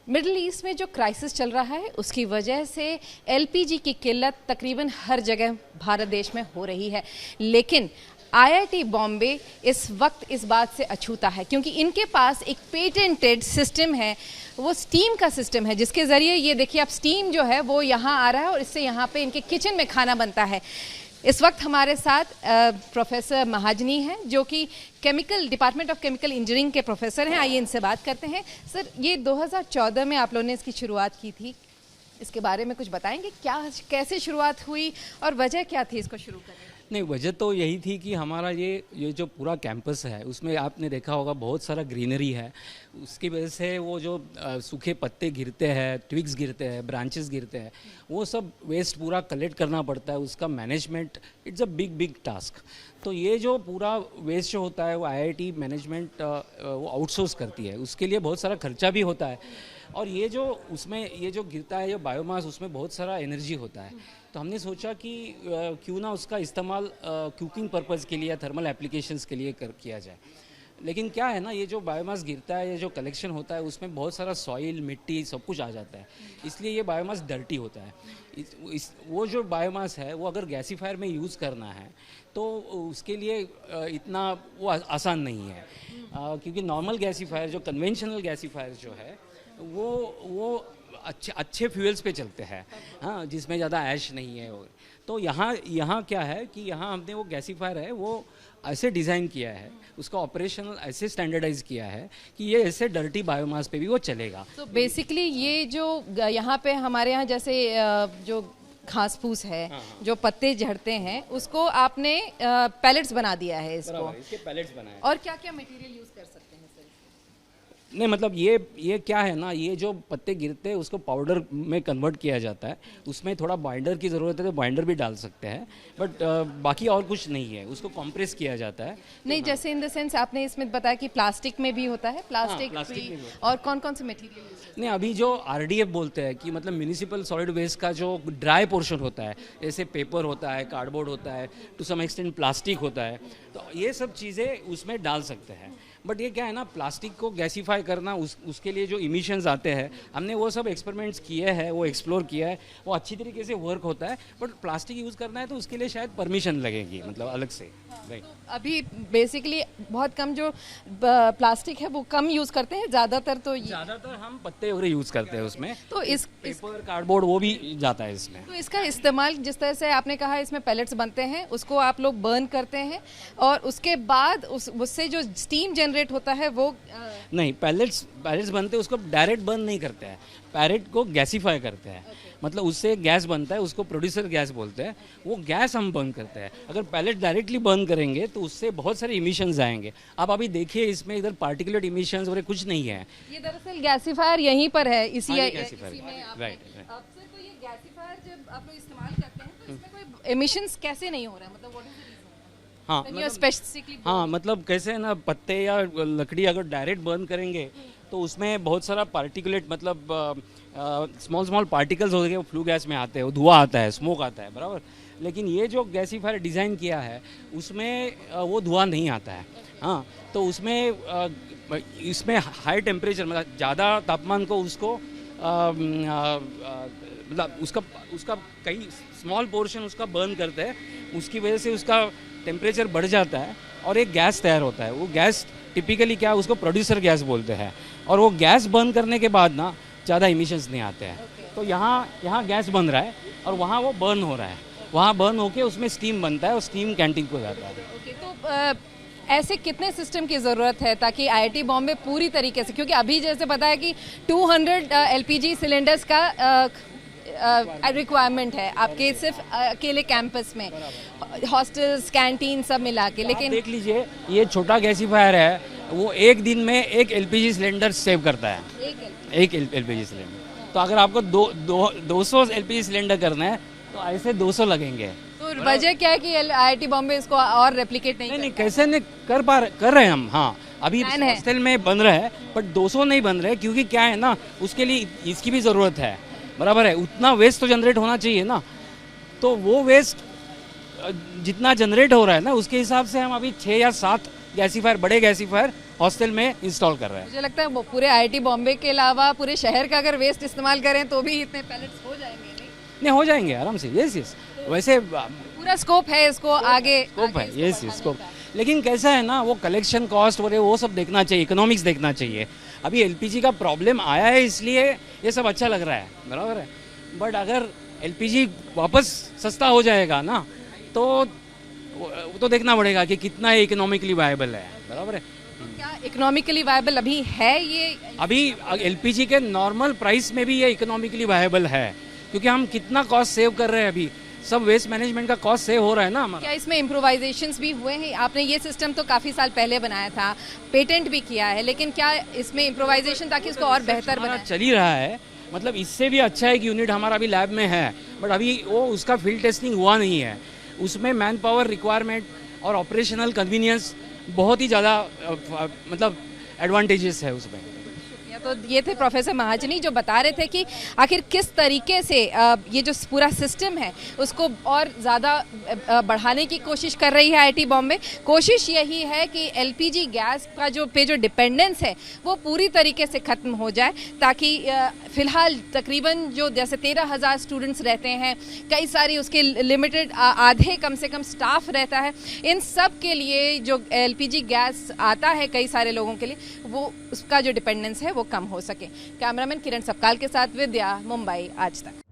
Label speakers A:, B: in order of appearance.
A: Middle east में जो crisis चल रहा है उसकी वजह से एलपीजी की किल्लत तकरीबन हर जगह भारत देश में हो रही है, लेकिन आईआईटी बॉम्बे इस वक्त इस बात से अछूता है क्योंकि इनके पास एक पेटेंटेड सिस्टम है, वो स्टीम का सिस्टम है, जिसके ज़रिए ये देखिए आप स्टीम जो है वो यहाँ आ रहा है और इससे यहाँ पे इनके किचन में खाना बनता है। इस वक्त हमारे साथ प्रोफेसर महाजनी हैं जो कि डिपार्टमेंट ऑफ केमिकल इंजीनियरिंग के प्रोफेसर हैं। आइए इनसे बात करते हैं। सर, ये 2014 में आप लोगों ने इसकी शुरुआत की थी, इसके बारे में कुछ बताएंगे? कैसे शुरुआत हुई और वजह क्या थी इसको शुरू करने?
B: नहीं, वजह तो यही थी कि हमारा ये जो पूरा कैंपस है उसमें आपने देखा होगा बहुत सारा ग्रीनरी है, उसकी वजह से वो जो सूखे पत्ते गिरते हैं, ट्विग्स गिरते हैं, ब्रांचेस गिरते हैं, वो सब वेस्ट पूरा कलेक्ट करना पड़ता है। उसका management it's a big task. तो ये जो पूरा वेस्ट जो होता है वो आईआईटी मैनेजमेंट वो आउटसोर्स करती है, उसके लिए बहुत सारा खर्चा भी होता है। और ये जो गिरता है, जो बायोमास, उसमें बहुत सारा एनर्जी होता है। तो हमने सोचा कि क्यों ना उसका इस्तेमाल कुकिंग पर्पज़ के लिए या थर्मल एप्लीकेशंस के लिए किया जाए। लेकिन क्या है ना, ये जो बायोमास गिरता है, ये जो कलेक्शन होता है, उसमें बहुत सारा सॉइल, मिट्टी, सब कुछ आ जाता है, इसलिए ये बायोमास डर्टी होता है। वो जो बायोमास है वो अगर गैसीफायर में यूज़ करना है तो उसके लिए इतना वो आसान नहीं है, क्योंकि नॉर्मल गैसीफायर, जो कन्वेंशनल गैसीफायर जो है वो अच्छे फ्यूल्स पे चलते हैं, हाँ, जिसमें ज़्यादा ऐश नहीं है। तो यहाँ क्या है कि यहाँ हमने वो गैसीफायर है वो ऐसे डिज़ाइन किया है, उसका ऑपरेशनल ऐसे स्टैंडर्डाइज किया है कि ये ऐसे डर्टी बायोमास पे भी वो चलेगा।
A: तो बेसिकली ये जो यहाँ पे हमारे यहाँ जैसे जो घास फूस है, हाँ, जो पत्ते झड़ते हैं, उसको आपने पैलेट्स बना दिया है इसके पैलेट्स बनाए। और क्या क्या मटेरियल यूज़ कर सकते हैं?
B: नहीं, मतलब ये क्या है ना, ये जो पत्ते गिरते हैं उसको पाउडर में कन्वर्ट किया जाता है, उसमें थोड़ा बाइंडर की ज़रूरत है तो बाइंडर भी डाल सकते हैं, बट बाकी और कुछ नहीं है, उसको कंप्रेस किया जाता है।
A: नहीं, तो जैसे इन द सेंस आपने इसमें बताया कि प्लास्टिक में भी होता है, प्लास्टिक भी, और कौन कौन से मटेरियल?
B: नहीं, अभी जो आरडीएफ बोलते हैं कि मतलब म्यूनिसिपल सॉलिड वेस्ट का जो ड्राई पोर्शन होता है, जैसे पेपर होता है, कार्डबोर्ड होता है, टू सम एक्सटेंट प्लास्टिक होता है, तो ये सब चीज़ें उसमें डाल सकते हैं। बट ये क्या है ना, प्लास्टिक को गैसीफाई करना, उसके लिए जो इमिशंस आते हैं, हमने वो सब एक्सपेरिमेंट्स किए हैं, वो एक्सप्लोर किया है, वो अच्छी तरीके से वर्क होता है। बट प्लास्टिक यूज़ करना है तो उसके लिए शायद परमिशन लगेगी, मतलब अलग से।
A: तो अभी बेसिकली बहुत कम जो प्लास्टिक है वो कम यूज़ करते हैं, ज़्यादातर
B: हम पत्ते वगैरह यूज़ करते हैं उसमें,
A: तो
B: पेपर, कार्डबोर्ड वो भी जाता है इसमें।
A: तो इसका इस्तेमाल जिस तरह से आपने कहा, इसमें पैलेट्स बनते हैं, उसको आप लोग बर्न करते हैं और उसके बाद उससे जो स्टीम जनरेट होता है वो
B: नहीं, पैलेट्स बनते हैं, उसको डायरेक्ट बर्न नहीं करते हैं, पैलेट को गैसीफाई करते हैं। मतलब उससे गैस बनता है, उसको प्रोड्यूसर गैस बोलते हैं, वो गैस हम बर्न करते हैं। अगर पैलेट डायरेक्टली बर्न करेंगे तो उससे बहुत सारे इमिशंस आएंगे। आप अभी देखिए इसमें इधर पार्टिकुलेट इमिशंस और कुछ नहीं है।
A: ये दरअसल गैसीफायर यहीं पर है, इसी में।
B: राइट।
A: तो ये गैसीफायर जब आप लोग इस्तेमाल करते हैं तो इसमें कोई इमिशंस कैसे नहीं हो रहा है, मतलब व्हाट इज द रीजन?
B: हाँ, मतलब कैसे है ना, पत्ते या लकड़ी अगर डायरेक्ट बर्न करेंगे तो उसमें बहुत सारा पार्टिकुलेट, मतलब स्मॉल पार्टिकल्स हो गए, वो फ्लू गैस में आते हैं, वो धुआं आता है, स्मोक आता है, बराबर। लेकिन ये जो गैसीफायर डिज़ाइन किया है उसमें वो धुआं नहीं आता है, हाँ। तो इसमें हाई टेम्परेचर, मतलब ज़्यादा तापमान को उसको मतलब उसका कई स्मॉल पोर्शन उसका बर्न करते हैं, उसकी वजह से उसका टेम्परेचर बढ़ जाता है और एक गैस तैयार होता है। वो गैस टिपिकली क्या है, उसको प्रोड्यूसर गैस बोलते हैं, और वो गैस बर्न करने के बाद ना ज़्यादा इमिशंस नहीं आते हैं। तो यहाँ गैस बन रहा है और वहाँ वो बर्न हो रहा है, वहाँ बर्न होके उसमें स्टीम बनता है और स्टीम कैंटीन को जाता है।
A: तो ऐसे कितने सिस्टम की ज़रूरत है ताकि आईआईटी बॉम्बे पूरी तरीके से, क्योंकि अभी जैसे पता है कि 200 एलपीजी सिलेंडर्स का रिक्वायरमेंट है आपके सिर्फ अकेले कैंपस में, हॉस्टल्स, कैंटीन सब मिला के। लेकिन
B: देख लीजिए, ये छोटा गैसीफायर है, वो एक दिन में एक एलपीजी सिलेंडर सेव करता है, एक एलपीजी सिलेंडर। तो अगर आपको 200 एलपीजी सिलेंडर करना है तो ऐसे 200 लगेंगे।
A: तो वजह क्या है कि आईआईटी बॉम्बे इसको और रेप्लिकेट नहीं
B: कैसे नहीं कर रहे हैं हम, हाँ, अभी हॉस्टल में बन रहा है, बट 200 नहीं बन रहे, क्योंकि क्या है ना, उसके लिए इसकी भी ज़रूरत है, बराबर है। उतना वेस्ट तो जनरेट होना चाहिए ना, तो वो वेस्ट जितना जनरेट हो रहा है ना, उसके हिसाब से हम अभी 6 या 7 गैसीफायर, बड़े गैसीफायर हॉस्टल में इंस्टॉल कर रहा है।
A: मुझे लगता है वो पूरे आईआईटी बॉम्बे के अलावा पूरे शहर का अगर वेस्ट इस्तेमाल करें तो भी इतने पैलेट्स हो जाएंगे नहीं?
B: नहीं, हो जाएंगे आराम से। यस यस, वैसे
A: पूरा स्कोप है इसको आगे
B: स्कोप है। Yes yes, scope. लेकिन कैसा है ना, वो कलेक्शन कॉस्ट और वो सब देखना चाहिए, इकोनॉमिक्स देखना चाहिए। अभी एलपीजी का प्रॉब्लम आया है इसलिए ये सब अच्छा लग रहा है, बराबर है। बट अगर एलपीजी वापस सस्ता हो जाएगा ना, तो वो तो देखना पड़ेगा कि कितना इकोनॉमिकली वायबल है, बराबर है।
A: क्या इकोनॉमिकली वायबल अभी है ये?
B: अभी एलपीजी के नॉर्मल प्राइस में भी ये इकोनॉमिकली वायबल है, क्योंकि हम कितना कॉस्ट सेव कर रहे हैं। अभी सब वेस्ट मैनेजमेंट का कॉस्ट सेव हो रहा है ना हमारा।
A: क्या इसमें इम्प्रोवाइजेशंस भी हुए हैं? आपने ये सिस्टम तो काफ़ी साल पहले बनाया था, पेटेंट भी किया है, लेकिन क्या इसमें इम्प्रोवाइजेशन ताकि इसको और बेहतर
B: हमारा
A: बनाए?
B: चल ही रहा है, मतलब इससे भी अच्छा है कि यूनिट हमारा अभी लैब में है, बट अभी वो उसका फील्ड टेस्टिंग हुआ नहीं है। उसमें मैन पावर रिक्वायरमेंट और ऑपरेशनल कन्वीनियंस बहुत ही ज़्यादा मतलब एडवांटेजेस है उसमें।
A: तो ये थे प्रोफेसर महाजनी जो बता रहे थे कि आखिर किस तरीके से ये जो पूरा सिस्टम है उसको और ज़्यादा बढ़ाने की कोशिश कर रही है आईआईटी बॉम्बे। कोशिश यही है कि एलपीजी गैस का जो डिपेंडेंस है वो पूरी तरीके से ख़त्म हो जाए, ताकि फ़िलहाल तकरीबन जो जैसे 13,000 स्टूडेंट्स रहते हैं, कई सारी उसके लिमिटेड आधे कम से कम स्टाफ रहता है, इन सब के लिए जो एलपीजी गैस आता है कई सारे लोगों के लिए, वो उसका जो डिपेंडेंस है वो कम हो सके। कैमरामैन किरण सपकाल के साथ विद्या, मुंबई आज तक।